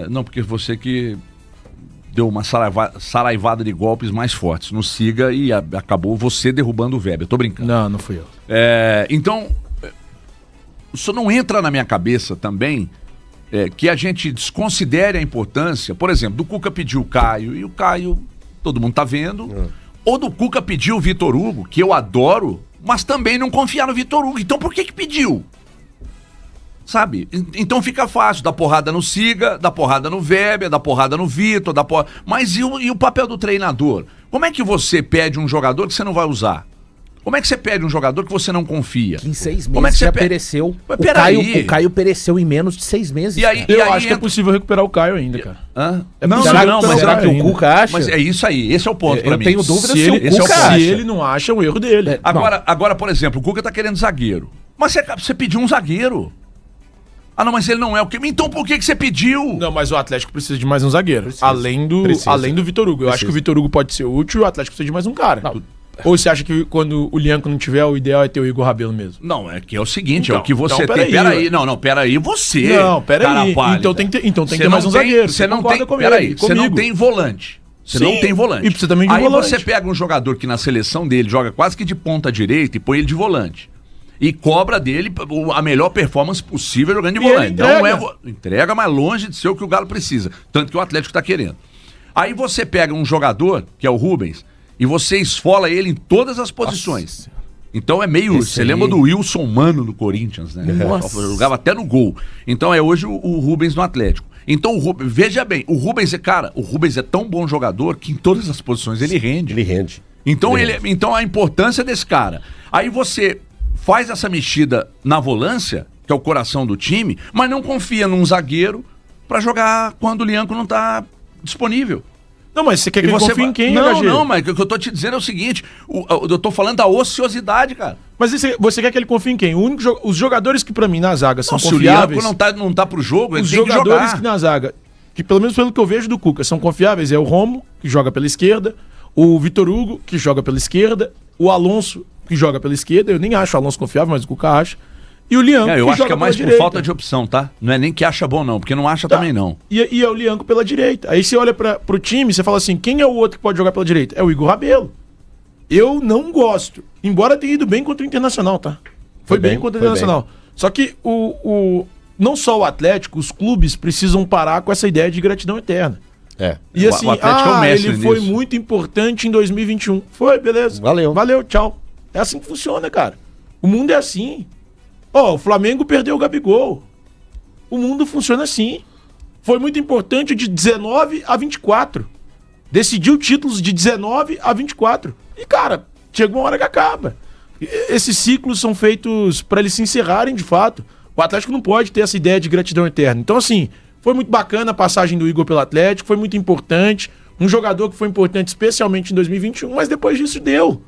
Não, porque você que deu uma saraivada de golpes mais fortes no Siga e acabou você derrubando o Weber. Tô brincando. Não fui eu. Então, isso não entra na minha cabeça também que a gente desconsidere a importância, por exemplo, do Cuca pedir o Caio, e o Caio, todo mundo tá vendo, ou do Cuca pedir o Vitor Hugo, que eu adoro, mas também não confiar no Vitor Hugo. Então por que pediu? Sabe? Então fica fácil, dar porrada no Siga, dar porrada no Weber, dar porrada no Vitor, mas e o papel do treinador? Como é que você pede um jogador que você não vai usar? Como é que você pede um jogador que você não confia? Que em 6 meses Como é que você pereceu. O Caio pereceu em menos de 6 meses. Eu acho que é possível recuperar o Caio ainda, cara. Será que o Cuca acha? Mas é isso aí, esse é o ponto pra mim. Eu tenho dúvida se o Cuca acha. Se ele não acha, é o erro dele. Agora, por exemplo, o Cuca tá querendo zagueiro. Mas você pediu um zagueiro. Ah, não, mas ele não é o quê? Então por que você pediu? Não, mas o Atlético precisa de mais um zagueiro. Além do Vitor Hugo. Eu acho que o Vitor Hugo pode ser útil e o Atlético precisa de mais um cara. Ou você acha que quando o Lianco não tiver, o ideal é ter o Igor Rabelo mesmo? Não, é que é o seguinte, é o que você tem. Peraí, peraí, você. Não, peraí. Então tem que ter mais um zagueiro. Você não tem. Peraí, você não tem volante. Você não tem volante. E precisa também de volante. Aí você pega um jogador que na seleção dele joga quase que de ponta direita e põe ele de volante. E cobra dele a melhor performance possível jogando de volante. Não entrega, mas longe de ser o que o Galo precisa. Tanto que o Atlético está querendo. Aí você pega um jogador, que é o Rubens, e você esfola ele em todas as posições. Então é meio... Você lembra do Wilson Mano no Corinthians, né? Jogava até no gol. Então é hoje o Rubens no Atlético. Então veja bem, o Rubens é tão bom jogador que em todas as posições ele rende. Ele rende. Então a importância desse cara. Aí você faz essa mexida na volância, que é o coração do time, mas não confia num zagueiro pra jogar quando o Lianco não tá disponível. Não, mas você quer que ele confie em quem, HG? Não, mas o que eu tô te dizendo é o seguinte, eu tô falando da ociosidade, cara. Mas você quer que ele confie em quem? Os jogadores que pra mim na zaga são confiáveis... Se o Lianco não tá pro jogo, ele tem que jogar. Os jogadores que na zaga, que pelo menos pelo que eu vejo do Cuca, são confiáveis, é o Romo, que joga pela esquerda, o Vitor Hugo, que joga pela esquerda, o Alonso, que joga pela esquerda, eu nem acho o Alonso confiável, mas o Cuca acha, e o Lianco, eu acho que é mais por direita. falta de opção, tá? Não é nem que acha bom não, porque não acha também não. E é o Lianco pela direita. Aí você olha pro time, você fala assim, quem é o outro que pode jogar pela direita? É o Igor Rabelo. Eu não gosto, embora tenha ido bem contra o Internacional, tá? Foi bem contra o Internacional. Só que não só o Atlético, os clubes precisam parar com essa ideia de gratidão eterna. E assim, o Atlético é o mestre ele foi muito importante em 2021. Foi, beleza. Valeu, tchau. É assim que funciona, cara. O mundo é assim. O Flamengo perdeu o Gabigol. O mundo funciona assim. Foi muito importante de 19 a 24. Decidiu títulos de 19 a 24. E, cara, chega uma hora que acaba. Esses ciclos são feitos para eles se encerrarem de fato. O Atlético não pode ter essa ideia de gratidão eterna. Então, assim, foi muito bacana a passagem do Igor pelo Atlético, foi muito importante. Um jogador que foi importante especialmente em 2021, mas depois disso deu.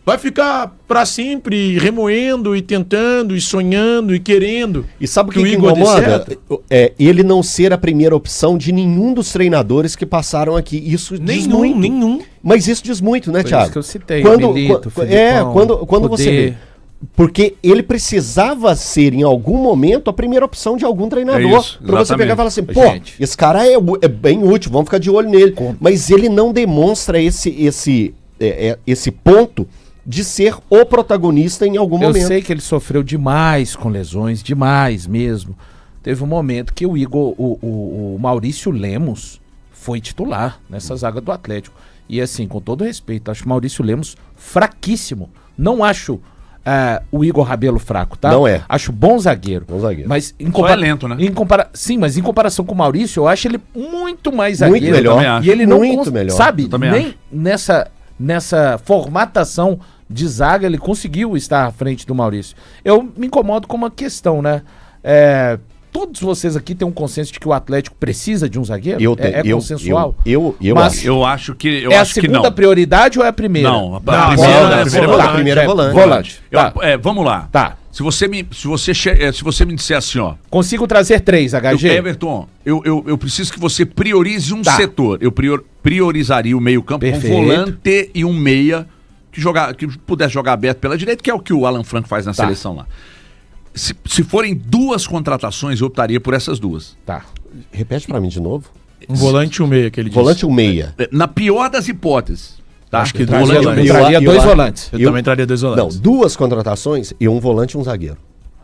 Vai ficar pra sempre remoendo e tentando e sonhando e querendo. E sabe o que incomoda? Ele não ser a primeira opção de nenhum dos treinadores que passaram aqui. Isso diz muito. Nenhum. Mas isso diz muito, né, Thiago? Isso que eu citei, Milito, Filipão, quando você vê. Porque ele precisava ser, em algum momento, a primeira opção de algum treinador. Pra você pegar e falar assim, esse cara é bem útil, vamos ficar de olho nele. Mas ele não demonstra esse ponto de ser o protagonista em algum momento. Eu sei que ele sofreu demais com lesões, demais mesmo. Teve um momento que o Igor, o Maurício Lemos foi titular nessa zaga do Atlético. E assim, com todo respeito, acho o Maurício Lemos fraquíssimo. Não acho o Igor Rabelo fraco, tá? Não é. Acho bom zagueiro. Mas só é lento, né? Sim, mas em comparação com o Maurício, eu acho ele muito mais zagueiro. Muito melhor. E ele não melhor. Sabe, nem nessa formatação de zaga ele conseguiu estar à frente do Maurício. Eu me incomodo com uma questão, né? Todos vocês aqui têm um consenso de que o Atlético precisa de um zagueiro? É consensual? Eu acho que não. É a segunda prioridade ou é a primeira? Não, a primeira é volante. Vamos lá. Tá. Se você me disser assim, ó... Consigo trazer 3, HG? Everton, eu preciso que você priorize um setor. Eu priorizaria o meio-campo com um volante e um meia que pudesse jogar aberto pela direita, que é o que o Alan Franco faz na seleção lá. Se forem 2 contratações, eu optaria por essas 2. Tá. Repete pra mim de novo. Um volante e um meia, que ele disse. Volante e um meia. Na pior das hipóteses. Tá? Acho que eu traria 2 volantes. Eu também traria 2 volantes. Não, 2 contratações e um volante e um zagueiro.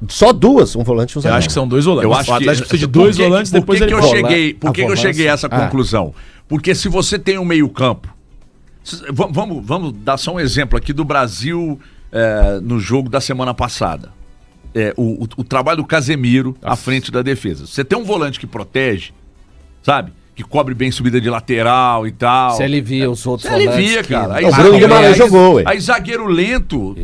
Só 2, um volante e um zagueiro. Eu acho que são 2 volantes. Eu acho o Atlético precisa de 2 volantes, depois ele Por que eu cheguei a essa conclusão? Porque se você tem um meio-campo. Vamos dar só um exemplo aqui do Brasil no jogo da semana passada. O trabalho do Casemiro à frente da defesa. Você tem um volante que protege, sabe? Que cobre bem subida de lateral e tal. Você alivia os outros volantes. Você alivia, cara. Aí, o Bruno Guimarães jogou, ué. Aí zagueiro lento.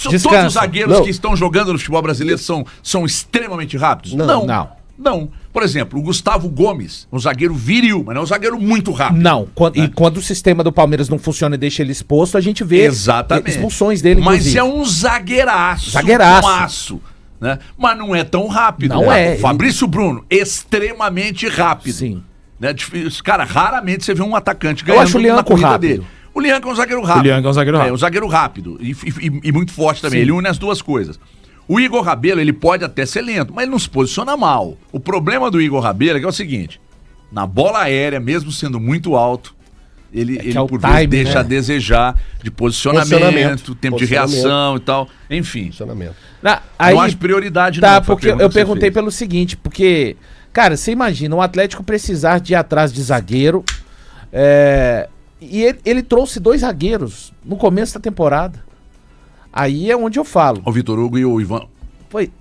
Todos os zagueiros que estão jogando no futebol brasileiro são extremamente rápidos? Não. Por exemplo, o Gustavo Gomes, um zagueiro viril, mas não é um zagueiro muito rápido. Não. E quando o sistema do Palmeiras não funciona e deixa ele exposto, a gente vê expulsões dele. Mas inclusive. É um zagueiraço. Zagueiraço. Um aço. Né? Mas não é tão rápido. Não é. Fabrício Bruno, extremamente rápido. Sim. Né? Cara, raramente você vê um atacante ganhando. Eu acho o Lianco rápido. O Lianco é um zagueiro rápido. É um zagueiro rápido. E muito forte também. Sim. Ele une as 2 coisas. O Igor Rabelo, ele pode até ser lento, mas ele não se posiciona mal. O problema do Igor Rabelo é que é o seguinte: na bola aérea, mesmo sendo muito alto, ele por vezes deixa a desejar de posicionamento, tempo de reação e tal. Enfim. Não acho prioridade não. Porque eu perguntei pelo seguinte, porque, cara, você imagina um Atlético precisar de ir atrás de zagueiro, e ele trouxe 2 zagueiros no começo da temporada. Aí é onde eu falo. O Vitor Hugo e o Ivan.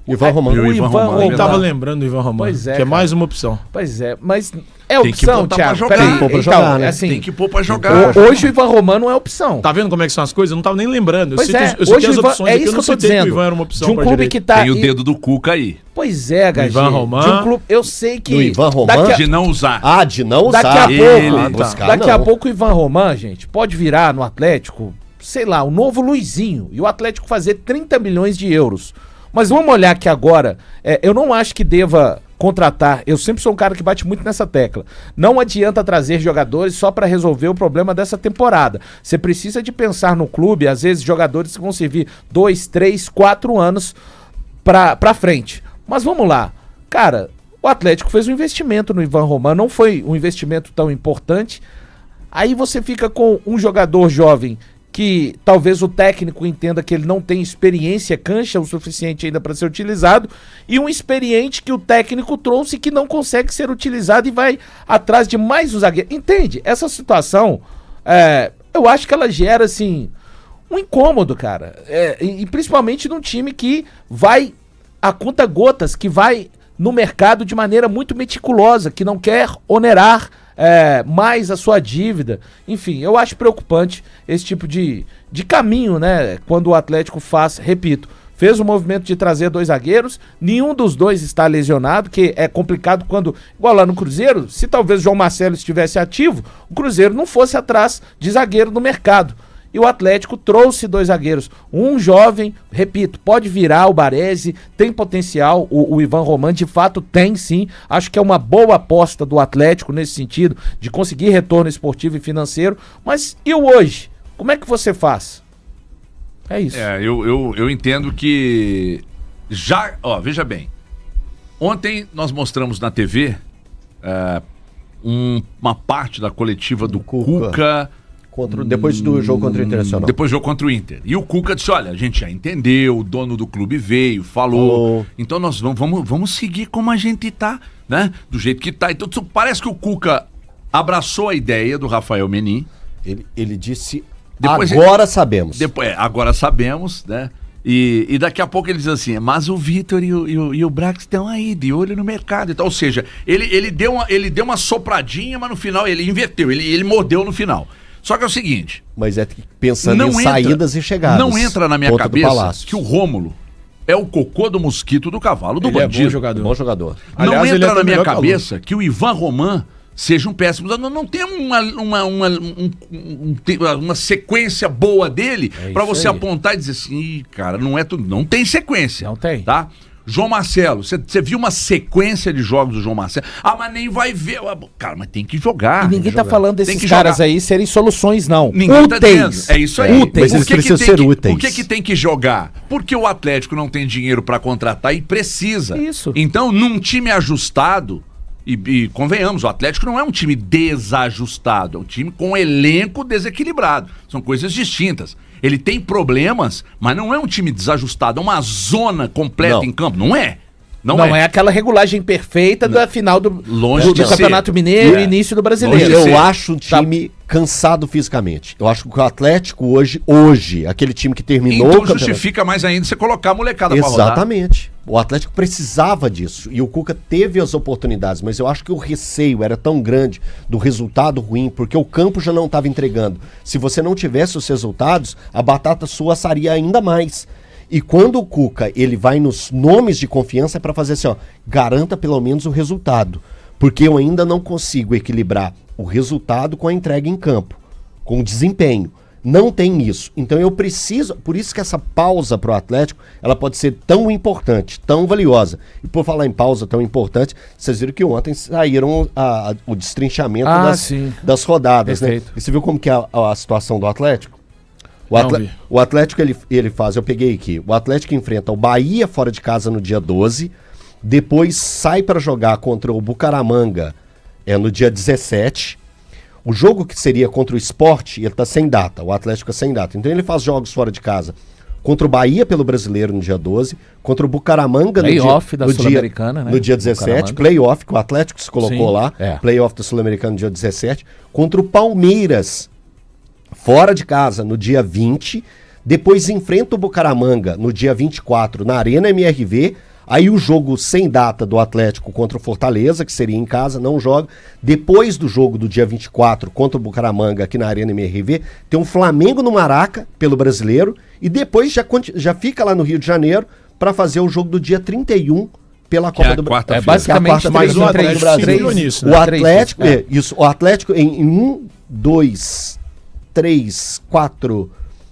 Ivan Romano. O Ivan Romano. Eu tava lembrando do Ivan Romano. Pois que é mais uma opção. Pois é, mas é opção, Thiago. Tem que pôr pra jogar, né? Tem que pôr pra jogar. Hoje o Ivan Romano é opção. Tá vendo como é que são as coisas? Eu não tava nem lembrando. Eu citei as opções aqui, eu não citei que o Ivan era uma opção. De um clube que tá... Tem o dedo do Cuca aí. Pois é, Gagê. Ivan Romano. De um clube... Eu sei que... Do Ivan Romano? De não usar. De não usar. Daqui a pouco o Ivan Romano, gente, pode virar no Atlético, sei lá, o novo Luizinho, e o Atlético fazer 30 milhões de euros. Mas vamos olhar aqui agora, eu não acho que deva contratar, eu sempre sou um cara que bate muito nessa tecla, não adianta trazer jogadores só para resolver o problema dessa temporada. Você precisa de pensar no clube, às vezes jogadores que vão servir 2, 3, 4 anos pra frente. Mas vamos lá, cara, o Atlético fez um investimento no Ivan Romano, não foi um investimento tão importante, aí você fica com um jogador jovem que talvez o técnico entenda que ele não tem experiência, cancha o suficiente ainda para ser utilizado, e um experiente que o técnico trouxe que não consegue ser utilizado e vai atrás de mais um zagueiro. Entende? Essa situação, eu acho que ela gera, assim, um incômodo, cara. E principalmente num time que vai a conta gotas, que vai no mercado de maneira muito meticulosa, que não quer onerar mais a sua dívida. Enfim, eu acho preocupante esse tipo de caminho, né? Quando o Atlético faz, repito, fez o movimento de trazer 2 zagueiros, nenhum dos 2 está lesionado, que é complicado quando, igual lá no Cruzeiro, se talvez o João Marcelo estivesse ativo, o Cruzeiro não fosse atrás de zagueiro no mercado. E o Atlético trouxe 2 zagueiros. Um jovem, repito, pode virar o Baresi, tem potencial, o Ivan Romano de fato tem sim. Acho que é uma boa aposta do Atlético nesse sentido, de conseguir retorno esportivo e financeiro. Mas e o hoje? Como é que você faz? É isso. Eu entendo que veja bem. Ontem nós mostramos na TV uma parte da coletiva do Cuca depois do jogo contra o Internacional. Depois do jogo contra o Inter. E o Cuca disse, olha, a gente já entendeu, o dono do clube veio, falou. Então nós vamos seguir como a gente tá, né? Do jeito que tá. Então parece que o Cuca abraçou a ideia do Rafael Menin. Ele disse, agora sabemos. Agora sabemos, né? E daqui a pouco ele diz assim, mas o Vitor e o Brax estão aí, de olho no mercado. Então, ou seja, ele deu uma sopradinha, mas no final ele inverteu, ele mordeu no final. Só que é o seguinte... Mas pensando em saídas e chegadas. Não entra na minha cabeça que o Rômulo é o cocô do mosquito do cavalo do bandido. Bom jogador. Não entra na minha cabeça que o Ivan Romano seja um péssimo... Não tem uma sequência boa dele para você apontar e dizer assim, cara, não tem sequência. Não tem. Tá? João Marcelo, você viu uma sequência de jogos do João Marcelo? Mas nem vai ver. Cara, mas tem que jogar. E ninguém tá falando desses que caras aí serem soluções, não. Ninguém tá dizendo. É isso aí. Úteis. Mas eles precisam ser úteis. Por que tem que jogar? Porque o Atlético não tem dinheiro para contratar e precisa. Isso. Então, num time ajustado, e convenhamos, o Atlético não é um time desajustado, é um time com elenco desequilibrado. São coisas distintas. Ele tem problemas, mas não é um time desajustado, é uma zona completa em campo. Não é. Não é aquela regulagem perfeita da final do ser. Campeonato Mineiro e início do Brasileiro. Eu acho um time cansado fisicamente. Eu acho que o Atlético hoje, aquele time que terminou então justifica mais ainda você colocar a molecada pra rodar. Exatamente. O Atlético precisava disso. E o Cuca teve as oportunidades, mas eu acho que o receio era tão grande do resultado ruim, porque o campo já não estava entregando. Se você não tivesse os resultados, a batata sua assaria ainda mais. E quando o Cuca ele vai nos nomes de confiança é para fazer assim, garanta pelo menos o resultado. Porque eu ainda não consigo equilibrar o resultado com a entrega em campo, com o desempenho. Não tem isso. Então eu preciso... Por isso que essa pausa para o Atlético, ela pode ser tão importante, tão valiosa. E por falar em pausa tão importante, vocês viram que ontem saíram o destrinchamento das rodadas, né? E você viu como que é a situação do Atlético? O Atlético, ele faz... Eu peguei aqui. O Atlético enfrenta o Bahia fora de casa no dia 12, depois sai para jogar contra o Bucaramanga no dia 17. O jogo que seria contra o Sport, ele está sem data, o Atlético é sem data. Então ele faz jogos fora de casa contra o Bahia pelo Brasileiro no dia 12, contra o Bucaramanga no dia 17, playoff que o Atlético se colocou lá, playoff da Sul-Americana no dia 17, contra o Palmeiras fora de casa no dia 20, depois enfrenta o Bucaramanga no dia 24 na Arena MRV. Aí o jogo sem data do Atlético contra o Fortaleza, que seria em casa, não joga. Depois do jogo do dia 24 contra o Bucaramanga aqui na Arena MRV, tem um Flamengo no Maraca pelo Brasileiro e depois já fica lá no Rio de Janeiro para fazer o jogo do dia 31 pela Copa do Brasil. É basicamente mais o Atlético Brasil. Nisso, né? O Atlético em 1, 2, 3, 4...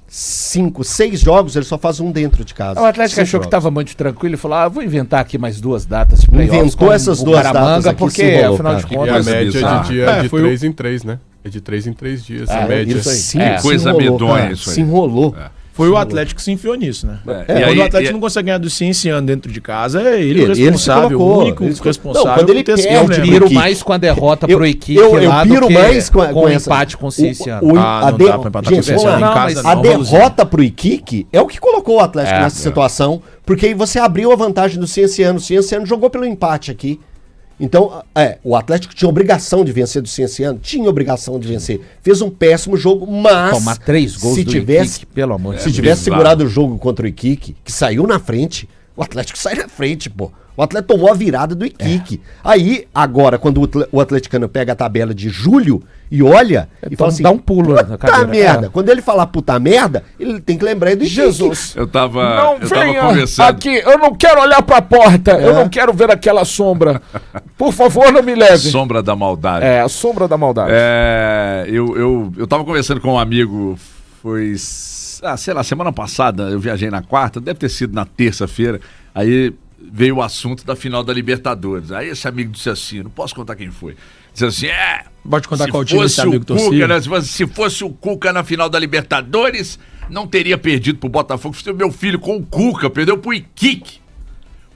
5, 6 jogos, ele só faz um dentro de casa. O Atlético achou que estava muito tranquilo e falou: vou inventar aqui mais 2 datas de playoffs. Inventou essas 2 datas aqui, porque afinal de contas... E a média de dia de 3 em 3, né? É de 3 em 3 dias, a média. Isso aí. Coisa medonha isso aí. Se enrolou. Foi o Atlético que se enfiou nisso, né? Quando o Atlético não consegue ganhar do Cienciano dentro de casa, é ele o responsável, o único responsável. Quando ele perde, eu piro mais com a derrota pro Iquique lá do que mais com o empate com o Cienciano. Não dá pra empatar com o Cienciano em casa. A derrota pro Iquique é o que colocou o Atlético nessa situação, porque aí você abriu a vantagem do Cienciano. O Cienciano jogou pelo empate aqui. Então, o Atlético tinha obrigação de vencer do Cienciano, tinha obrigação de vencer. Fez um péssimo jogo, mas... Tomar 3 gols se do tivesse, Iquique, pelo amor de Deus. Se tivesse segurado o jogo contra o Iquique, que saiu na frente, o Atlético sai na frente, pô. O Atlético tomou a virada do Iquique. Aí, agora, quando o atleticano pega a tabela de julho e olha e fala assim... Dá um pulo na cadeira. Puta merda. Quando ele falar puta merda, ele tem que lembrar do Iquique. Jesus. Eu tava conversando... aqui, eu não quero olhar pra porta, eu não quero ver aquela sombra. Por favor, não me leve. Sombra da maldade. A sombra da maldade. Eu tava conversando com um amigo, sei lá, semana passada, eu viajei na quarta, deve ter sido na terça-feira, aí... veio o assunto da final da Libertadores. Aí esse amigo disse assim, não posso contar quem foi. Disse assim, pode contar qual time esse amigo torcia, né? Se fosse o Cuca na final da Libertadores, não teria perdido pro Botafogo. Meu filho com o Cuca, perdeu pro Iquique.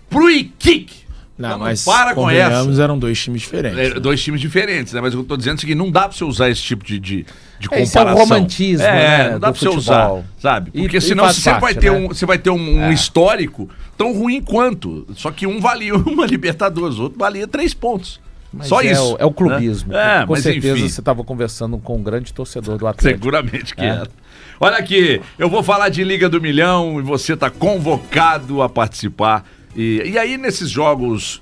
Pro Iquique. Não, mas para com essa. Eram 2 times diferentes. 2 times diferentes, né? Mas eu tô dizendo o seguinte, não dá pra você usar esse tipo de comparação. Esse é o romantismo, né? Não dá pra você usar, sabe? Porque senão você vai ter um histórico tão ruim quanto. Só que um valia uma Libertadores, o outro valia 3 pontos. Mas só isso. É o clubismo. Né? Com certeza enfim. você estava conversando com um grande torcedor do Atlético. Seguramente que era. Olha aqui, eu vou falar de Liga do Milhão e você está convocado a participar. E aí, nesses jogos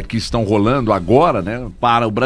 que estão rolando agora, né, para o Brasil.